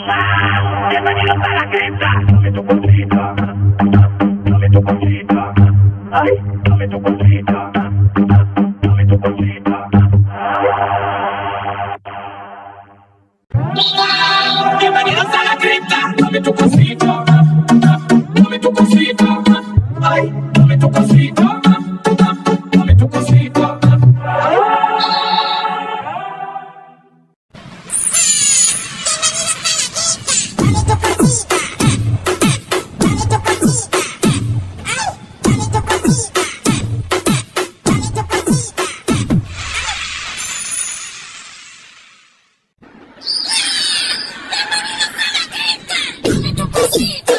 Bienvenidos a la cripta. Dame tu cosita. Dame tu cosita. Ay, dame tu cosita. Dame tu cosita. Bienvenidos a la cripta. Dame tu cosita. Dame tu cosita. Ay, dame tu cosita. Dame tu cosita. Dame tu cosita.